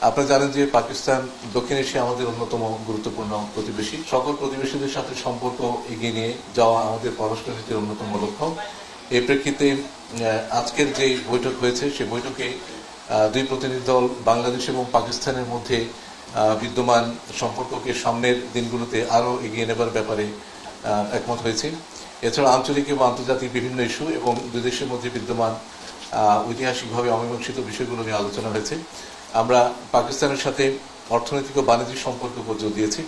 আপনারা জানেন যে পাকিস্তান দক্ষিণ এশিয়া আমাদের অন্যতম গুরুত্বপূর্ণ প্রতিবেশী। সকল প্রতিবেশীদের সাথে সম্পর্ক এগিয়ে নিয়ে যাওয়া আমাদের পররাষ্ট্র নীতির অন্যতম লক্ষ্য। এই প্রেক্ষিতে আজকের যে বৈঠক হয়েছে সেই বৈঠকে দুই প্রতিনিধি দল বাংলাদেশ এবং পাকিস্তানের মধ্যে বিদ্যমান সম্পর্ককে সামনের দিনগুলোতে আরও এগিয়ে নেবার ব্যাপারে একমত হয়েছে। এছাড়া আঞ্চলিক এবং আন্তর্জাতিক বিভিন্ন ইস্যু এবং দুই দেশের মধ্যে বিদ্যমান ঐতিহাসিকভাবে অমীমাংসিত বিষয়গুলো নিয়ে আলোচনা হয়েছে। আমরা পাকিস্তানের সাথে অর্থনৈতিক ও বাণিজ্যিক সম্পর্ক জোর দিয়েছি।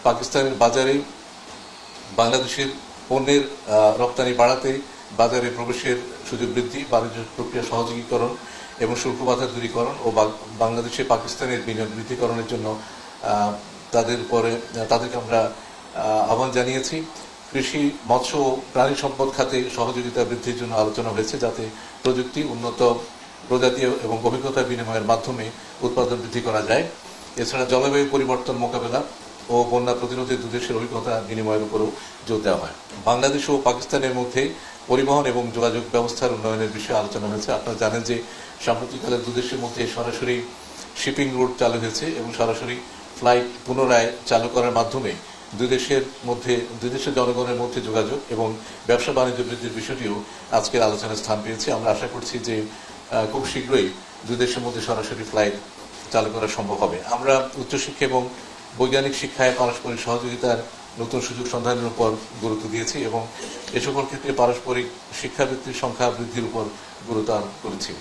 পাকিস্তানের বাজারে বাংলাদেশের পণ্যের রপ্তানি বাড়াতে, বাজারে প্রবেশের সুযোগ বৃদ্ধি, বাণিজ্য প্রক্রিয়া সহযোগীকরণ এবং শুল্ক বাধা দূরীকরণ ও বাংলাদেশে পাকিস্তানের বিনিয়োগ বৃদ্ধিকরণের জন্য তাদেরকে আমরা আহ্বান জানিয়েছি। কৃষি, মৎস্য ও প্রাণী সম্পদ খাতে সহযোগিতা বৃদ্ধির জন্য আলোচনা হয়েছে, যাতে প্রযুক্তি, উন্নত প্রজাতি এবং অভিজ্ঞতা বিনিময়ের মাধ্যমে উৎপাদন বৃদ্ধি করা যায়। এছাড়া জলবায়ু পরিবর্তন মোকাবেলা ও বন্যা প্রতিরোধে দুদেশের অভিজ্ঞতা বিনিময়ের উপরও জোর দেওয়া হয়। বাংলাদেশ ও পাকিস্তানের মধ্যে পরিবহন এবং যোগাযোগ ব্যবস্থার উন্নয়নের বিষয়ে আলোচনা হয়েছে। আপনারা জানেন যে সাম্প্রতিককালে দুদেশের মধ্যে সরাসরি শিপিং রুট চালু হয়েছে এবং সরাসরি ফ্লাইট পুনরায় চালু করার মাধ্যমে দুই দেশের জনগণের মধ্যে যোগাযোগ এবং ব্যবসা বাণিজ্য বৃদ্ধির বিষয়টিও আজকের আলোচনায় স্থান পেয়েছে। আমরা আশা করছি যে খুব শীঘ্রই দুই দেশের মধ্যে সরাসরি ফ্লাইট চালু করা সম্ভব হবে। আমরা উচ্চশিক্ষা এবং বৈজ্ঞানিক শিক্ষায় পারস্পরিক সহযোগিতার নতুন সুযোগ সন্ধানের উপর গুরুত্ব দিয়েছি এবং এ সকল ক্ষেত্রে পারস্পরিক শিক্ষাবৃত্তির সংখ্যা বৃদ্ধির উপর গুরুত্ব আরোপ করেছি।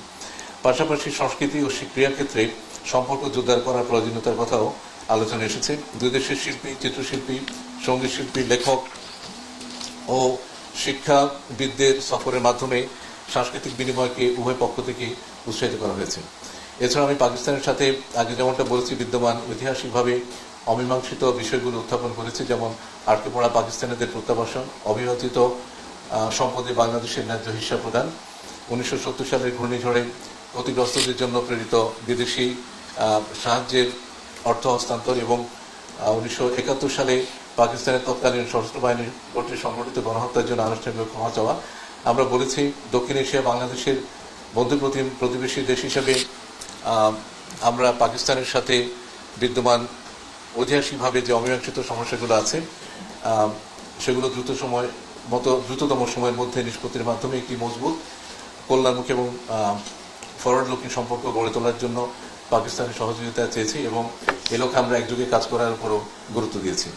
পাশাপাশি সংস্কৃতি ও ক্রীড়ার ক্ষেত্রে সম্পর্ক জোরদার করার প্রয়োজনীয়তার কথাও আলোচনা এসেছে। দুই দেশের শিল্পী, চিত্রশিল্পী, সঙ্গীত শিল্পী, লেখক ও শিক্ষাবিদদের সফরের মাধ্যমে সাংস্কৃতিক বিনিময়কে উভয় পক্ষ থেকে উৎসাহিত করা হয়েছে। এছাড়া আমি পাকিস্তানের সাথে আগে যেমনটা বলেছি বিদ্যমান ঐতিহাসিকভাবে অমীমাংসিত বিষয়গুলো উত্থাপন করেছে, যেমন আটকে পড়া পাকিস্তানিদের প্রত্যাবাসন, অবিভাজিত সম্পদে বাংলাদেশের ন্যায্য হিস্সা প্রদান, 1970 সালের ঘূর্ণিঝড়ে ক্ষতিগ্রস্তদের জন্য প্রেরিত বিদেশি সাহায্যের অর্থ হস্তান্তর এবং 1971 সালে পাকিস্তানের তৎকালীন সশস্ত্র বাহিনী কর্তৃক সংগঠিত গণহত্যার জন্য আনুষ্ঠানিক ক্ষমা চাওয়া। আমরা বলেছি দক্ষিণ এশিয়া বাংলাদেশের বন্ধু প্রতিবেশী দেশ হিসেবে আমরা পাকিস্তানের সাথে বিদ্যমান ঐতিহাসিকভাবে যে অমীমাংসিত সমস্যাগুলো আছে সেগুলো দ্রুততম সময়ের মধ্যে নিষ্পত্তির মাধ্যমে একটি মজবুত, কল্যাণমুখী এবং ফরওয়ার্ড লুকিং সম্পর্ক গড়ে তোলার জন্য পাকিস্তানের সহযোগিতা চেয়েছি এবং এ লক্ষ্যে আমরা একযোগে কাজ করার উপরও গুরুত্ব দিয়েছি।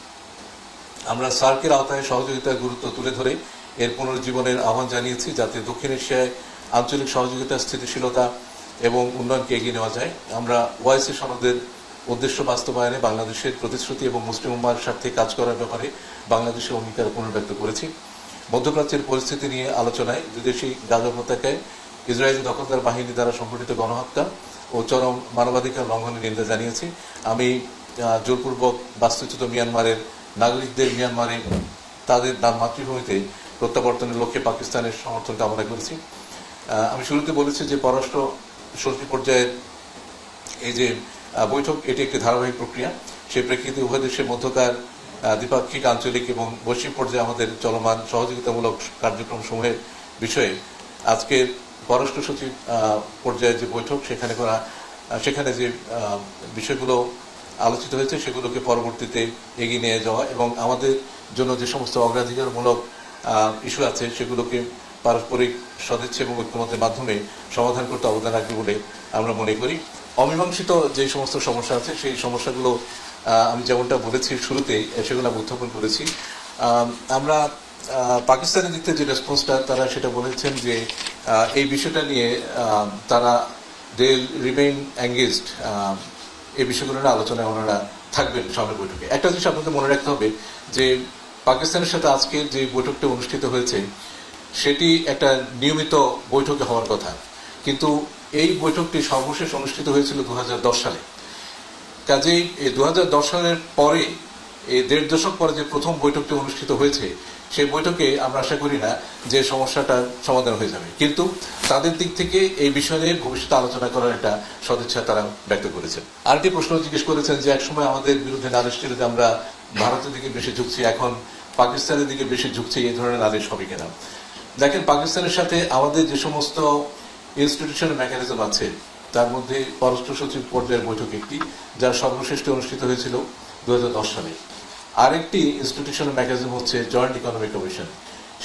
আমরা সার্কের আওতায় সহযোগিতার গুরুত্ব তুলে ধরে এর পুনরুজ্জীবনের আহ্বান জানিয়েছি, যাতে দক্ষিণ এশিয়ায় আঞ্চলিক সহযোগিতা, স্থিতিশীলতা এবং উন্নয়নকে এগিয়ে নেওয়া যায়। আমরা ওআইসি সনদের উদ্দেশ্য বাস্তবায়নে বাংলাদেশের প্রতিশ্রুতি এবং মুসলিম উম্মাহর স্বার্থে কাজ করার ব্যাপারে বাংলাদেশের অঙ্গীকার পুনর্ব্যক্ত করেছি। মধ্যপ্রাচ্যের পরিস্থিতি নিয়ে আলোচনায় দুদেশই গাজা উপত্যকায় ইসরায়েলি দখলদার বাহিনী দ্বারা সংঘটিত গণহত্যা ও চরম মানবাধিকার লঙ্ঘনের নিন্দা জানিয়েছি। আমি জোরপূর্বক বাস্তুচ্যুত মিয়ানমারের নাগরিকদের মিয়ানমারে তাদের মাতৃভূমিতে প্রত্যাবর্তনের লক্ষ্যে পাকিস্তানের সমর্থন কামনা করেছি। আমি শুরুতে বলেছি যে পররাষ্ট্র সচিব পর্যায়ের এই যে বৈঠক, এটি একটি ধারাবাহিক প্রক্রিয়া। সেই প্রেক্ষিতে উভয় দেশের মধ্যকার দ্বিপাক্ষিক, আঞ্চলিক এবং বৈশ্বিক পর্যায়ে আমাদের চলমান সহযোগিতামূলক কার্যক্রম সমূহের বিষয়ে আজকে পররাষ্ট্র সচিব পর্যায়ের যে বৈঠক সেখানে যে বিষয়গুলো আলোচিত হয়েছে সেগুলোকে পরবর্তীতে এগিয়ে নিয়ে যাওয়া এবং আমাদের জন্য যে সমস্ত অগ্রাধিকারমূলক ইস্যু আছে সেগুলোকে পারস্পরিক সদিচ্ছা এবং ঐক্যমতের মাধ্যমে সমাধান করতে অবদান রাখবে বলে আমরা মনে করি। অমীমাংসিত যে সমস্ত সমস্যা আছে সেই সমস্যাগুলো আমি যেমনটা বলেছি শুরুতেই সেগুলো আমি উত্থাপন করেছি। আমরা পাকিস্তানের দিক থেকে যে রেসপন্সটা তারা সেটা বলেছেন যে এই বিষয়টা নিয়ে তারা দে রিমেইন এঙ্গেজড, এই বিষয়গুলো নিয়ে আলোচনায় ওনারা থাকবেন সামনের বৈঠকে। একটা জিনিস আপনাদের মনে রাখতে হবে যে পাকিস্তানের সাথে আজকে যে বৈঠকটা অনুষ্ঠিত হয়েছে সেটি একটা নিয়মিত বৈঠকে হওয়ার কথা, কিন্তু এই বৈঠকটি সর্বশেষ অনুষ্ঠিত হয়েছিল 2010 সালে। কাজেই এই 2010 সালের পরে, এই 1.5 দশক পরে যে প্রথম বৈঠকটি অনুষ্ঠিত হয়েছে সেই বৈঠকে আমরা আশা করি না যে সমস্যাটার সমাধান হয়ে যাবে, কিন্তু তাদের দিক থেকে এই বিষয়ে ভবিষ্যতে আলোচনা করার একটা সদিচ্ছা তারা ব্যক্ত করেছেন। আরেকটি প্রশ্ন জিজ্ঞেস করেছেন যে একসময় আমাদের বিরুদ্ধে নালিশ ছিল যে আমরা ভারতের দিকে বেশি ঝুঁকছি, এখন পাকিস্তানের দিকে বেশি ঝুঁকছি, এই ধরনের নালিশ হবে কিনা। দেখেন, পাকিস্তানের সাথে আমাদের যে সমস্ত ইনস্টিটিউশনাল মেকানিজম আছে তার মধ্যে পররাষ্ট্র সচিব পর্যায়ের বৈঠক একটি, যার সর্বশেষটি অনুষ্ঠিত হয়েছিল 2010 সালে। আরেকটি ইনস্টিটিউশনাল মেকানিজম হচ্ছে জয়েন্ট ইকোনমিক কমিশন,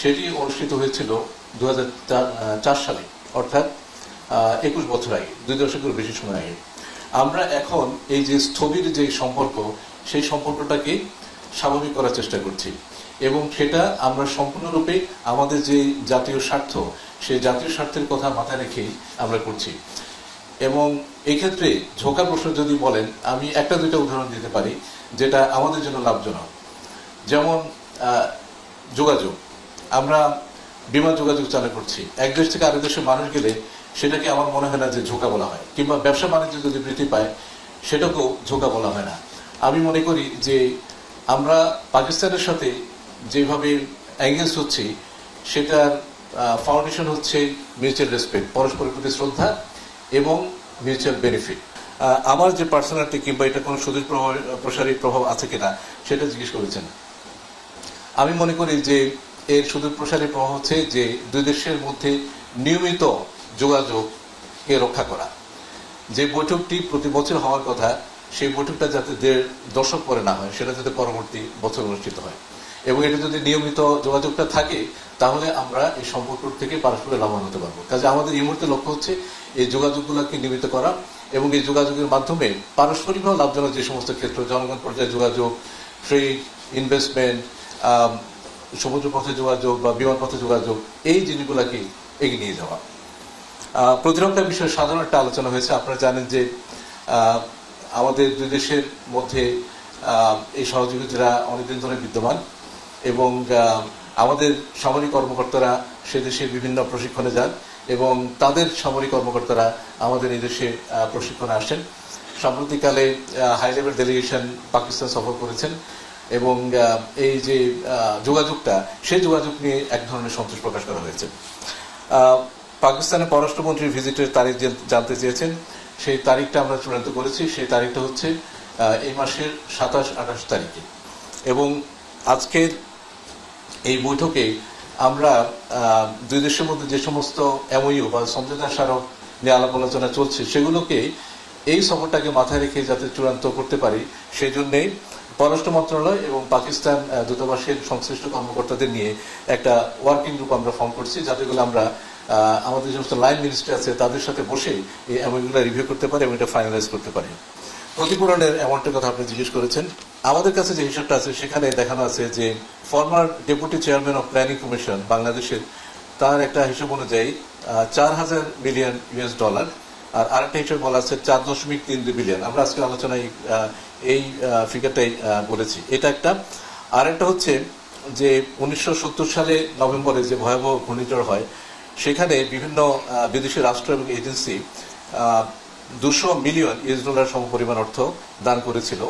সেটি অনুষ্ঠিত হয়েছিল 2004 সালে, অর্থাৎ 21 বছর আগে, 2 দশকের বেশি সময় আগে। আমরা এখন এই যে স্থবির যে সম্পর্ক, সেই সম্পর্কটাকে স্বাভাবিক করার চেষ্টা করছি, এবং সেটা আমরা সম্পূর্ণরূপে আমাদের যে জাতীয় স্বার্থ, সেই জাতীয় স্বার্থের কথা মাথায় রেখেই আমরা করছি। এবং এই ক্ষেত্রে ঝোঁকা প্রশ্ন যদি বলেন, আমি একটা দুইটা উদাহরণ দিতে পারি যেটা আমাদের জন্য লাভজনক। যেমন যোগাযোগ, আমরা বিমান যোগাযোগ চালু করছি, এক দেশ থেকে আরেক দেশে মানুষ গেলে সেটাকে আমার মনে হয় না যে ঝোঁকা বলা হয়, কিংবা ব্যবসা বাণিজ্য যদি বৃদ্ধি পায় সেটাকেও ঝোঁকা বলা হয় না। আমি মনে করি যে আমরা পাকিস্তানের সাথে যেভাবে এঙ্গেজ হচ্ছি, সেটার ফাউন্ডেশন হচ্ছে মিউচুয়াল রেসপেক্ট, পরস্পরের প্রতি শ্রদ্ধা এবং মিউচুয়াল বেনিফিট। আমার যে পার্সোনালিটি কিংবা এটা কোনো সুদূর প্রসারী প্রভাব আছে কিনা সেটা জিজ্ঞেস করেছেন। আমি মনে করি যে এর সুদূর প্রসারী প্রভাব হচ্ছে যে দুই দেশের মধ্যে নিয়মিত যোগাযোগকে রক্ষা করা। যে বৈঠকটি প্রতি বছর হওয়ার কথা, সেই বৈঠকটা যাতে 1.5 দশক পরে না হয়, সেটা যাতে পরবর্তী বছর অনুষ্ঠিত হয়, এবং এটা যদি নিয়মিত যোগাযোগটা থাকে, তাহলে আমরা এই সম্পর্ক থেকে পারস্পরিক লাভবান হতে পারবো। কাজে আমাদের এই মুহূর্তে লক্ষ্য হচ্ছে এই যোগাযোগগুলোকে নিয়মিত করা, এবং এই যোগাযোগের মাধ্যমে পারস্পরিকভাবে লাভজনক যে সমস্ত ক্ষেত্র, জনগণ পর্যায়ে যোগাযোগ, ট্রেড, ইনভেস্টমেন্ট, সমুদ্র পথে যোগাযোগ বা বিমান পথে যোগাযোগ, এই জিনিসগুলোকে এগিয়ে নিয়ে যাওয়া। প্রতিরক্ষা বিষয়ে সাধারণ একটা আলোচনা হয়েছে। আপনারা জানেন যে আমাদের দুই দেশের মধ্যে এই সহযোগিতারা অনেকদিন ধরে বিদ্যমান, এবং আমাদের সামরিক কর্মকর্তারা সে দেশে বিভিন্ন প্রশিক্ষণে যান, এবং তাদের সামরিক কর্মকর্তারা আমাদের এই দেশে প্রশিক্ষণে আসেন। সাম্প্রতিককালে হাই লেভেল ডেলিগেশন পাকিস্তান সফর করেছেন, এবং এই যে যোগাযোগটা, সেই যোগাযোগ নিয়ে এক ধরনের সন্তোষ প্রকাশ করা হয়েছে। পাকিস্তানের পররাষ্ট্রমন্ত্রীর ভিজিটের তারিখ জানতে চেয়েছেন, সেই তারিখটা আমরা চূড়ান্ত করেছি। সেই তারিখটা হচ্ছে এই মাসের 27-28 তারিখে, এবং আজকের এই বৈঠকে আমরা দুই দেশের মধ্যে যে সমস্ত এমওইউ বা সমঝোতা স্মারক নিয়ে আলাপ আলোচনা চলছে, সেগুলোকে এই সফরটাকে মাথায় রেখে যাতে চূড়ান্ত করতে পারি, সেই জন্যেই পররাষ্ট্র মন্ত্রণালয় এবং পাকিস্তান দূতাবাসের সংশ্লিষ্ট কর্মকর্তাদের নিয়ে একটা ওয়ার্কিং গ্রুপ আমরা ফর্ম করছি, যাতে করে আমরা আমাদের যে সমস্ত লাইন মিনিস্ট্রি আছে তাদের সাথে বসে এই অ্যামাউন্টগুলো রিভিউ করতে পারি এবং এটা ফাইনালাইজ করতে পারি। ক্ষতিপূরণের অ্যামাউন্টের কথা আপনি জিজ্ঞেস করেছেন। আমাদের কাছে যে হিসাবটা আছে সেখানে দেখানো আছে যে former deputy chairman of planning commission বাংলাদেশের, তার একটা হিসাব অনুযায়ী $4,000 মিলিয়ন, আর আরেকটা হিসাব বলা আছে 4.3 বিলিয়ন। আমরা আজকে আলোচনায় এই ফিগারটাই বলেছি। এটা একটা। আরেকটা হচ্ছে যে 1970 সালে নভেম্বরে যে ভয়াবহ ঘূর্ণিঝড় হয়, সেখানে বিভিন্ন বিদেশি রাষ্ট্র এবং এজেন্সি $200 মিলিয়ন সমপরিমাণ অর্থ দান করেছিল।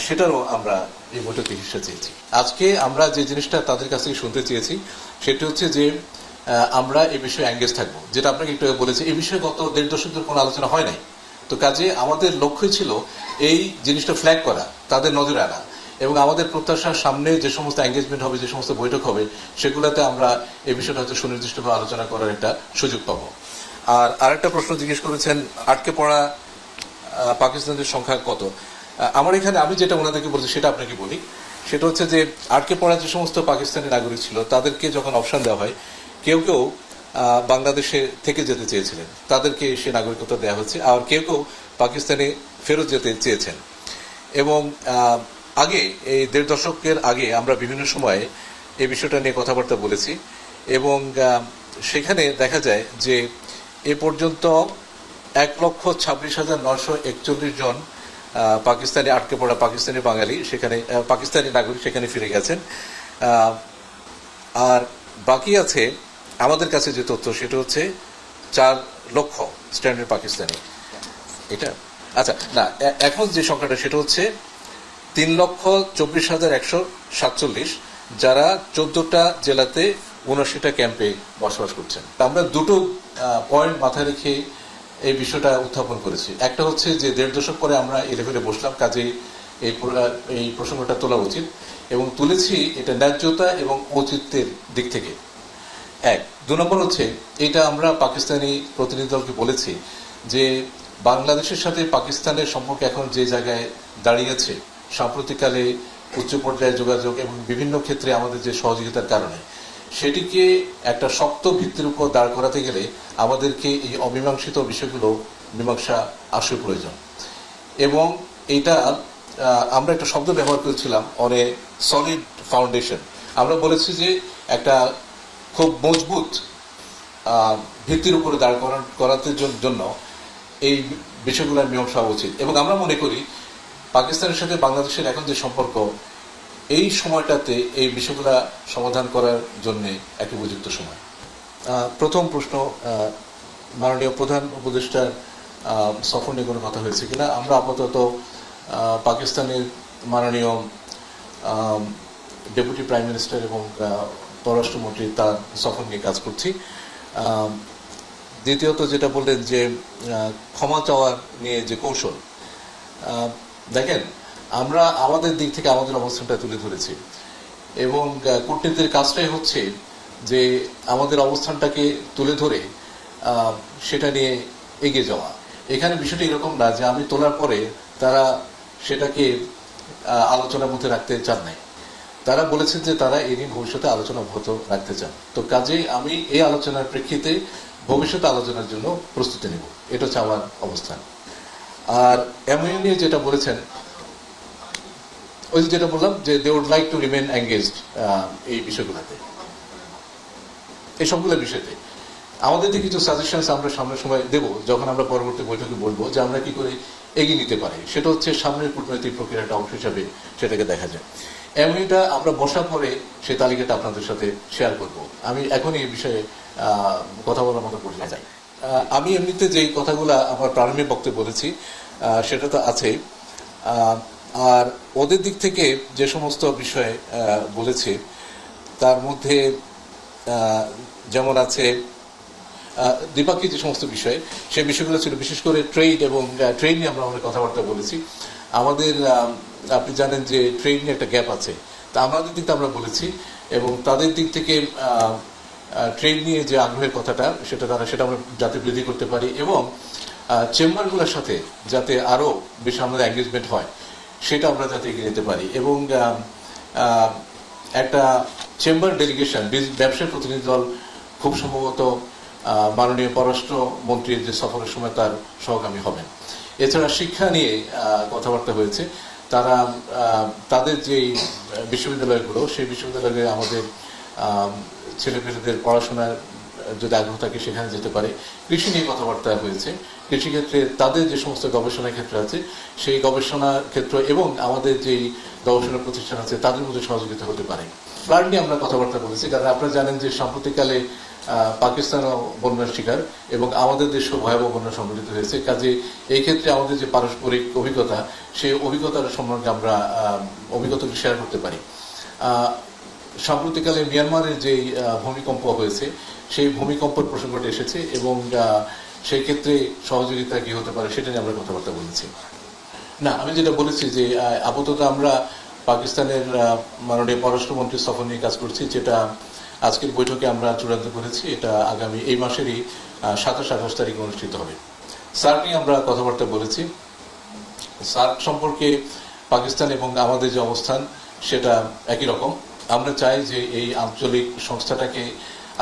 সেটারও আমরা এই বৈঠকে হিসেবে চেয়েছি। আজকে আমরা যে জিনিসটা তাদের কাছ থেকে শুনতে চেয়েছি, সেটা হচ্ছে যে আমরা এই বিষয়ে এঙ্গেজ থাকবো, যেটা আপনাকে একটু বলেছি। এই বিষয়ে গত 1.5 দশক ধরে কোনো আলোচনা হয় নাই। তো কাজে আমাদের লক্ষ্যই ছিল এই জিনিসটা ফ্ল্যাগ করা, তাদের নজরে আনা, এবং আমাদের প্রত্যাশার সামনে যে সমস্ত এঙ্গেজমেন্ট হবে, যে সমস্ত বৈঠক হবে, সেগুলোতে আমরা এই বিষয়টা হয়তো সুনির্দিষ্টভাবে আলোচনা করার একটা সুযোগ পাবো। আর আরেকটা প্রশ্ন জিজ্ঞেস করেছেন, আটকে পড়া পাকিস্তানের সংখ্যা কত? আমার এখানে আমি যেটা ওনাদেরকে বলছি সেটা আপনাকে বলি। সেটা হচ্ছে যে আটকে পড়া যে সমস্ত পাকিস্তানি নাগরিক ছিল, তাদেরকে যখন অপশন দেওয়া হয়, কেউ কেউ বাংলাদেশে থেকে যেতে চেয়েছিলেন, তাদেরকে সে নাগরিকত্ব দেওয়া হচ্ছে, আর কেউ কেউ পাকিস্তানে ফেরত যেতে চেয়েছেন। এবং আগে এই 1.5 দশকের আগে আমরা বিভিন্ন সময়ে এই বিষয়টা নিয়ে কথাবার্তা বলেছি, এবং সেখানে দেখা যায় যে এ পর্যন্ত 1,26,941 জন পাকিস্তানি আটকে পড়া পাকিস্তানি বাঙালি সেখানে, পাকিস্তানি নাগরিক সেখানে ফিরে গেছেন। আর বাকি আছে আমাদের কাছে যে তথ্য, সেটা হচ্ছে 4 লক্ষ স্ট্যান্ডার্ড পাকিস্তানি। এটা আচ্ছা না, এখন যে সংখ্যাটা সেটা হচ্ছে 3,24,147, যারা 14টা জেলাতে 79টা ক্যাম্পে বসবাস করছেন। আমরা দুটো পয়েন্ট মাথায় রেখে এই বিষয়টা উত্থাপন করেছি। একটা হচ্ছে যে 1.5 দশক পরে আমরা এই লেভেলে বসলাম, কাজে এই প্রসঙ্গটা তোলা উচিত, এবং তুলেছি এটা ন্যায্যতা এবং ঔচিত্যের দিক থেকে। 1 2 নম্বর হচ্ছে এটা আমরা পাকিস্তানি প্রতিনিধি দলকে বলেছি যে বাংলাদেশের সাথে পাকিস্তানের সম্পর্ক এখন যে জায়গায় দাঁড়িয়েছে, সাম্প্রতিককালে উচ্চ পর্যায়ে যোগাযোগ এবং বিভিন্ন ক্ষেত্রে আমাদের যে সহযোগিতার কারণে, সেটিকে একটা শক্ত ভিত্তির উপর দাঁড় করাতে গেলে আমাদেরকে এই অমীমাংসিত বিষয়গুলো মীমাংসা আসল প্রয়োজন। এবং এটা আমরা একটা শব্দ ব্যবহার করেছিলাম, অনেক সলিড ফাউন্ডেশন। আমরা বলেছি যে একটা খুব মজবুত ভিত্তির উপরে দাঁড় করাতে জন্য এই বিষয়গুলোর মীমাংসা হওয়া উচিত। এবং আমরা মনে করি পাকিস্তানের সাথে বাংলাদেশের এখন যে সম্পর্ক, এই সময়টাতে এই বিষয়গুলো সমাধান করার জন্য একটি উপযুক্ত সময়। প্রথম প্রশ্ন, মাননীয় প্রধান উপদেষ্টার সফর নিয়ে কোনো কথা হয়েছে কিনা। আমরা আপাতত পাকিস্তানের মাননীয় ডেপুটি প্রাইম মিনিস্টার এবং পররাষ্ট্রমন্ত্রী তার সফর নিয়ে কাজ করছি। দ্বিতীয়ত যেটা বললেন যে ক্ষমা চাওয়ার নিয়ে যে কৌশল, দেখেন আমরা আমাদের দিক থেকে আমাদের অবস্থানটা তুলে ধরেছি এবং কূটনীতির কাজটাই হচ্ছে যে আমাদের অবস্থানটাকে তুলে ধরে সেটা নিয়ে এগিয়ে যাওয়া। এখানে বিষয়টা এরকম না যে আমি তোলার পরে তারা সেটাকে আলোচনার মধ্যে রাখতে চান নাই। তারা বলেছেন যে তারা এ নিয়ে ভবিষ্যতে আলোচনা অব্যাহত রাখতে চান। তো কাজেই আমি এই আলোচনার প্রেক্ষিতে ভবিষ্যতে আলোচনার জন্য প্রস্তুতি নেব, এটা হচ্ছে আমার অবস্থান। আর এমইউ নিয়ে যেটা বলেছেন, ওই যেটা বললাম যে they would like to remain engaged এই বিষয়গুলোতে, এই সবগুলো বিষয়তে আমাদের যে কিছু সাজেশনস আমরা সামনের সময় দেব, যখন আমরা পরবর্তী বৈঠকে বলবো যে আমরা কি করে এগিয়ে নিতে পারি, সেটা হচ্ছে সামনের কূটনৈতিক প্রক্রিয়ার একটা অংশ হিসাবে সেটাকে দেখা যায়। এমনিটা আমরা বসার পরে সেই তালিকাটা আপনাদের সাথে শেয়ার করব। আমি এখনই এই বিষয়ে কথা বলার মতো পরিচয় চাই। আমি এমনিতে যেই কথাগুলো আমার প্রারম্ভিক বক্তব্যে বলেছি সেটা তো আছেই। আর ওদের দিক থেকে যে সমস্ত বিষয়ে বলেছি তার মধ্যে যেমন আছে দ্বিপাক্ষিক যে সমস্ত বিষয়, সেই বিষয়গুলো ছিল বিশেষ করে ট্রেড এবং ট্রেড নিয়ে আমরা অনেক কথাবার্তা বলেছি। আমাদের আপনি জানেন যে ট্রেড নিয়ে একটা গ্যাপ আছে, তা আমাদের দিক থেকে আমরা বলেছি এবং তাদের দিক থেকে ট্রেড নিয়ে যে আগ্রহের কথাটা সেটা আমরা যাতে বৃদ্ধি করতে পারি এবং চেম্বারগুলোর সাথে যাতে আরও বেশি আমাদের এঙ্গেজমেন্ট হয় সেটা আমরা যাতে এগিয়ে নিতে পারি এবং একটা চেম্বার ডেলিগেশন, ব্যবসায়ী প্রতিনিধি দল খুব সম্ভবত মাননীয় পররাষ্ট্রমন্ত্রীর যে সফরের সময় তার সহগামী হবেন। এছাড়া শিক্ষা নিয়ে কথাবার্তা হয়েছে। তারা তাদের যে বিশ্ববিদ্যালয়গুলো, সেই বিশ্ববিদ্যালয়ে আমাদের ছেলেমেয়েদের পড়াশোনার যদি আগ্রহ থাকে সেখানে যেতে পারে। কৃষি নিয়ে কথাবার্তা হয়েছে। কৃষিক্ষেত্রে তাদের যে সমস্ত গবেষণা ক্ষেত্র আছে সেই গবেষণা ক্ষেত্র এবং আমাদের যেই গবেষণা প্রতিষ্ঠান আছে তাদের মধ্যে সহযোগিতা হতে পারে। ফ্লাড নিয়ে আমরা কথাবার্তা বলেছি, কারণ আপনারা জানেন যে সাম্প্রতিককালে পাকিস্তানও বন্যার শিকার এবং আমাদের দেশও ভয়াবহ বন্যা সংঘটিত হয়েছে। কাজে এই ক্ষেত্রে আমাদের যে পারস্পরিক অভিজ্ঞতা, সেই অভিজ্ঞতার সম্পর্কে আমরা অভিজ্ঞতাকে শেয়ার করতে পারি। সাম্প্রতিককালে মিয়ানমারের যে ভূমিকম্প হয়েছে সেই ভূমিকম্পের প্রসঙ্গটা এসেছে এবং সেই ক্ষেত্রে সহযোগিতা কি হতে পারে সেটা নিয়ে আমরা কথাবার্তা বলেছি। না, আমি যেটা বলেছি যে আপাতত আমরা পাকিস্তানের মাননীয় পররাষ্ট্রমন্ত্রীর সফর নিয়ে কাজ করছি, যেটা আজকের বৈঠকে আমরা চূড়ান্ত করেছি। এটা আগামী এই মাসেরই 27-28 তারিখ অনুষ্ঠিত হবে। সার্ক নিয়ে আমরা কথাবার্তা বলেছি। সার্ক সম্পর্কে পাকিস্তান এবং আমাদের যে অবস্থান সেটা একই রকম। আমরা চাই যে এই আঞ্চলিক সংস্থাটাকে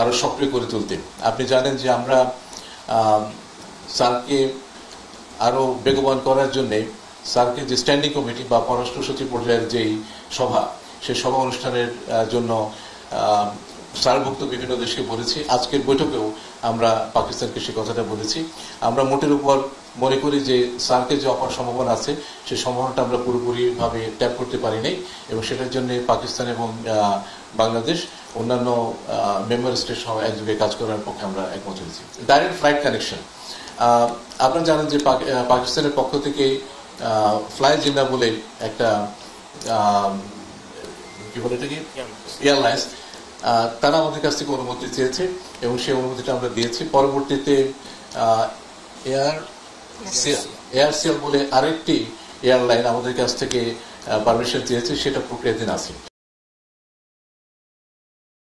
আরো সক্রিয় করে তুলতে। আপনি জানেন যে আমরা সার্ককে আরো বেগবান করার জন্যে সার্কের যে স্ট্যান্ডিং কমিটি বা পররাষ্ট্র সচিব পর্যায়ের যেই সভা, সেই সভা অনুষ্ঠানের জন্য সার্কভুক্ত বিভিন্ন দেশকে বলেছি। আজকের বৈঠকেও আমরা পাকিস্তানকে সে কথাটা বলেছি। আমরা মোটের উপর মনে করি যে সার্কের যে অপার সম্ভাবনা আছে সেই সম্ভাবনাটা আমরা পুরোপুরিভাবে ট্যাপ করতে পারি নাই এবং সেটার জন্য পাকিস্তান এবং বাংলাদেশ অন্যান্য মেম্বার স্টেট সহ একযোগে কাজ করার পক্ষে আমরা একমত হয়েছি। ডাইরেক্ট ফ্লাইট কানেকশন, আপনারা জানেন যে পাকিস্তানের পক্ষ থেকে ফ্লাই জিন্না বলে একটা কি বলে এটাকে এয়ারলাইন্স, তারা আমাদের কাছ থেকে অনুমতি চেয়েছে এবং সেই অনুমতিটা আমরা দিয়েছি। পরবর্তীতে এয়ারসিএল বলে আরেকটি এয়ারলাইন আমাদের কাছ থেকে পারমিশন চেয়েছে, সেটা প্রক্রিয়াধীন আছে।